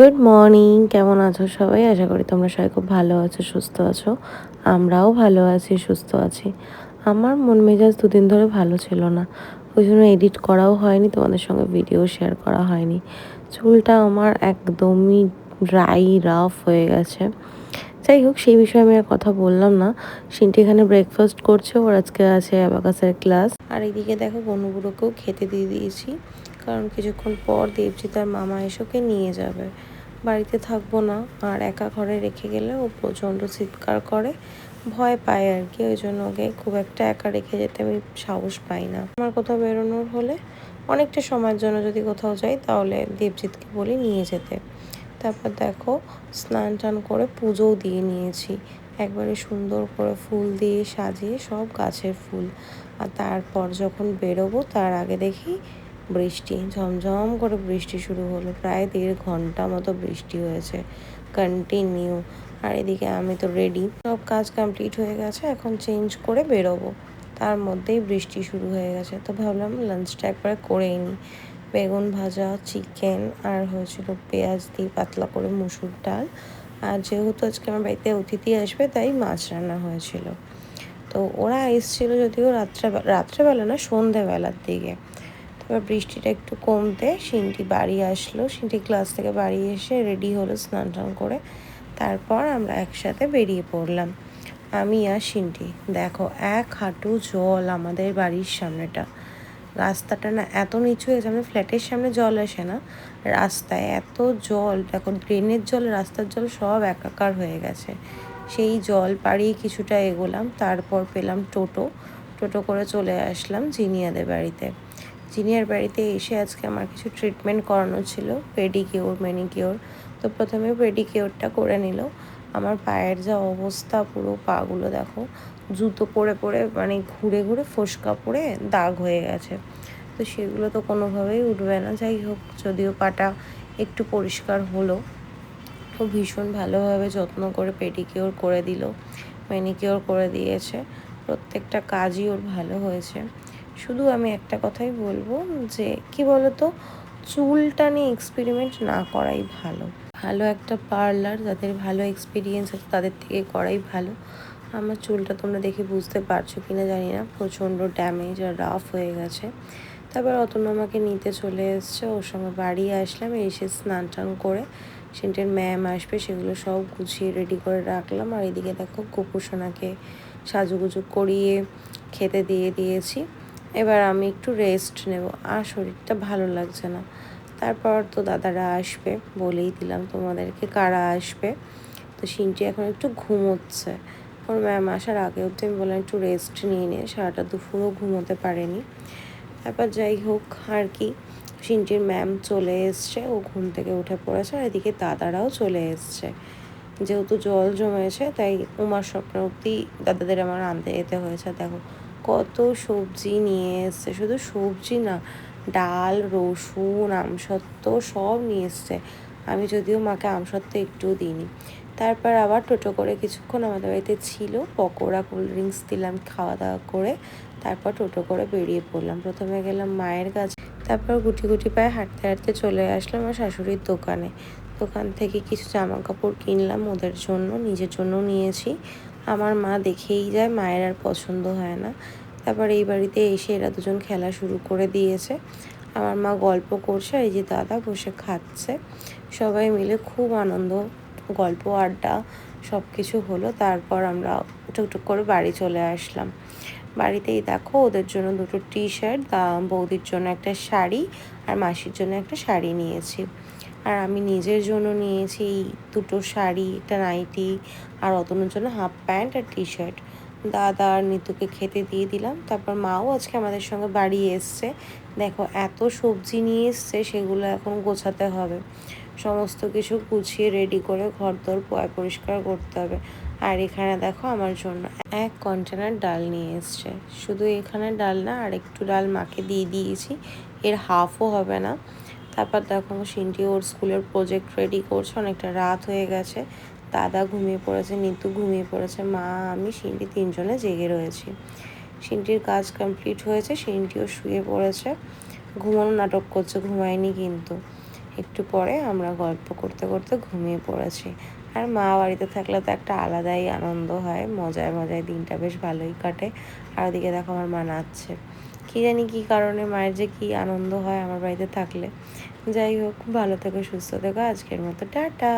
Good morning, কেমন আছো সবাই? আশা করি তোমরা সবাই খুব ভালো আছো, সুস্থ আছো। আমরাও ভালো আছি, সুস্থ আছি। আমার মন মেজাজ দুদিন ধরে ভালো ছিল না, ওই জন্য এডিট করাও হয়নি, তোমাদের সঙ্গে ভিডিও শেয়ার করা হয়নি। চুলটা আমার একদমই ড্রাই রাফ হয়ে গেছে। যাই হোক, সেই বিষয়ে আমি আর কথা বললাম না। সিনটি এখানে ব্রেকফাস্ট করছে, ওর আজকে আছে অ্যাবাকাসের ক্লাস। আর এইদিকে দেখো বনুগুলোকেও খেতে দিয়ে দিয়েছি, কারণ কিছুক্ষণ পর দেবজিৎ আর মামা এসে ওকে নিয়ে যাবে। বাড়িতে থাকবো না, আর একা ঘরে রেখে গেলে ও প্রচণ্ড চিৎকার করে, ভয় পায় আর কি। ওই জন্য ওকে খুব একটা একা রেখে যেতে আমি সাহস পাই না। আমার কোথাও বেরোনোর হলে অনেকটা সময়ের জন্য যদি কোথাও যাই, তাহলে দেবজিৎকে বলি নিয়ে যেতে। তারপর দেখো, স্নান টান করে পুজোও দিয়ে নিয়েছি, একবারে সুন্দর করে ফুল দিয়ে সাজিয়ে, সব গাছের ফুল। আর তারপর যখন বেরোবো তার আগে দেখি বৃষ্টি, ঝমঝম করে বৃষ্টি শুরু হলো। প্রায় 1.5 ঘন্টা মতো বৃষ্টি হয়েছে কন্টিনিউ। আর এদিকে আমি তো রেডি, সব কাজ কমপ্লিট হয়ে গেছে, এখন চেঞ্জ করে বেরোবো। তার মধ্যেই বৃষ্টি শুরু হয়ে গেছে, তো ভাবলাম লাঞ্চটা একবারে করেই নিই। বেগুন ভাজা, চিকেন, আর হয়েছিল পেঁয়াজ দিয়ে পাতলা করে মুসুর ডাল। আর যেহেতু আজকে আমার বাড়িতে অতিথি আসবে, তাই মাছ রান্না হয়েছিল। তো ওরা এসেছিলো যদিও রাত্রেবেলা না, সন্ধেবেলার দিকে। তারপর বৃষ্টিটা একটু কমতে সিনটি বাড়ি আসলো। সিনটি ক্লাস থেকে বাড়ি এসে রেডি হলো স্নান টান করে। তারপর আমরা একসাথে বেরিয়ে পড়লাম, আমি আর সিনটি। দেখো, 1 হাঁটু জল আমাদের বাড়ির সামনেটা। রাস্তাটা না এত নিচু হয়েছে, আমাদের ফ্ল্যাটের সামনে জল আসে না, রাস্তায় এত জল। দেখো, ড্রেনের জল, রাস্তার জল সব একাকার হয়ে গেছে। সেই জল পাড়িয়ে কিছুটা এগোলাম, তারপর পেলাম টোটো। টোটো করে চলে আসলাম জিনিয়াদের বাড়িতে। জিনিয়ার বাড়িতে এসে আজকে আমার কিছু ট্রিটমেন্ট করানো ছিল, পেডিকিওর, ম্যানিকিওর। তো প্রথমে পেডিকিওরটা করে নিল। আমার পায়ের যা অবস্থা, পুরো পাগুলো দেখো, জুতো পরে পরে মানে ঘুরে ঘুরে ফোসকা পড়ে দাগ হয়ে গেছে। তো সেগুলো তো কোনোভাবেই উঠবে না। যাই হোক, যদিও পাটা একটু পরিষ্কার হলো। ও ভীষণ ভালোভাবে যত্ন করে পেডিকিওর করে দিল, ম্যানিকিওর করে দিয়েছে। প্রত্যেকটা কাজই ওর ভালো হয়েছে। শুধু আমি একটা কথাই বলবো, যে কি বলতো, চুলটা নিয়ে এক্সপেরিমেন্ট না করাই ভালো। ভালো একটা পার্লার, যাদের ভালো এক্সপিরিয়েন্স আছে তাদের থেকে করাই ভালো। আমার চুলটা তোমরা দেখে বুঝতে পারছো কিনা জানি না, প্রচণ্ড ড্যামেজ আর রাফ হয়ে গেছে। তারপর অতনু আমাকে নিতে চলে এসছে, ওর সঙ্গে বাড়ি আসলাম। এসে স্নান টান করে সেন্টের ম্যাম আসবে, সেগুলো সব গুছিয়ে রেডি করে রাখলাম। আর এদিকে দেখো, গোপুসোনাকে সাজুগুজু করিয়ে খেতে দিয়ে দিয়েছি। এবার আমি একটু রেস্ট নেব, আর শরীরটা ভালো লাগছে না। তারপর তো দাদারা আসবে, বলেই দিলাম তোমাদেরকে কারা আসবে। তো সিনটি এখন একটু ঘুমোচ্ছে। ওর ম্যাম আসার আগে অবধি আমি বললাম একটু রেস্ট নিয়ে নিয়ে, সারাটা দুপুরও ঘুমোতে পারেনি। তারপর যাই হোক আর কি, সিনটির ম্যাম চলে এসছে, ও ঘুম থেকে উঠে পড়েছে। আর এদিকে দাদারাও চলে এসছে। যেহেতু জল জমেছে, তাই উমার স্বপ্ন অবধি দাদাদের আমার আনতে যেতে হয়েছে। দেখো কত সবজি নিয়ে এসছে, শুধু সবজি না, ডাল, রসুন, আমসত্ত্ব সব নিয়ে এসছে। আমি যদিও মাকে আমসত্ত্ব একটুও দিইনি। তারপর আবার টোটো করে কিছুক্ষণ আমাদের বাড়িতে ছিল, পকোড়া, কোল্ড ড্রিঙ্কস দিলাম, খাওয়া দাওয়া করে তারপর টোটো করে বেরিয়ে পড়লাম। প্রথমে গেলাম মায়ের কাছে, তারপর গুটি গুটি পায়ে হাঁটতে হাঁটতে চলে আসলাম আমার শাশুড়ির দোকানে। দোকান থেকে কিছু জামা কাপড় কিনলাম ওদের জন্য, নিজের জন্য নিয়েছি। আমার মা দেখেই যায়, মায়ের আর পছন্দ হয় না। তারপর এই বাড়িতে এসে এরা দুজন খেলা শুরু করে দিয়েছে। আমার মা গল্প করছে, আর এই যে দাদা বসে খাচ্ছে। সবাই মিলে খুব আনন্দ, গল্প, আড্ডা সব কিছু হলো। তারপর আমরা টুকটুক করে বাড়ি চলে আসলাম। বাড়িতেই দেখো, ওদের জন্য 2টো টি-শার্ট, বৌদির জন্য একটা শাড়ি, আর মাসির জন্য একটা শাড়ি নিয়েছি। আর আমি নিজের জন্য নিয়েছি 2টো শাড়ি, একটা নাইটি, আর অতনুর জন্য হাফ প্যান্ট আর টি-শার্ট। দাদা আর নিতুকে খেতে দিয়ে দিলাম। তারপর মাও আজকে আমাদের সঙ্গে বাড়ি এসছে। দেখো এত সবজি নিয়ে এসছে, সেগুলো এখন গোছাতে হবে। সমস্ত কিছু গুছিয়ে রেডি করে ঘরদোর পরিষ্কার করতে হবে। আর এখানে দেখো আমার জন্য 1 কন্টেনার ডাল নিয়ে এসছে। শুধু এখানে ডাল না, আর একটু ডাল মাকে দিয়ে দিয়েছি, এর হাফও হবে না। তারপর দেখো, সিনটি ওর স্কুলের প্রজেক্ট রেডি করছে, অনেকটা রাত হয়ে গেছে। দাদা ঘুমিয়ে পড়েছে, নিতু ঘুমিয়ে পড়েছে, মা, আমি, সিনটি 3জনে জেগে রয়েছি। সিনটির কাজ কমপ্লিট হয়েছে, সিনটিও শুয়ে পড়েছে, ঘুমানো নাটক করছে, ঘুমায়নি কিন্তু। একটু পরে আমরা গল্প করতে করতে ঘুমিয়ে পড়েছি। আর মা বাড়িতে থাকলে তো একটা আলাদাই আনন্দ হয়, মজায় মজায় দিনটা বেশ ভালোই কাটে। আর ওদিকে দেখো আমার মা নাচছে, কী জানি কী কারণে মায়ের যে কী আনন্দ হয় আমার বাড়িতে থাকলে। যাই হোক, ভালো থেকো, সুস্থ থেকো, আজকের মতো টাটা।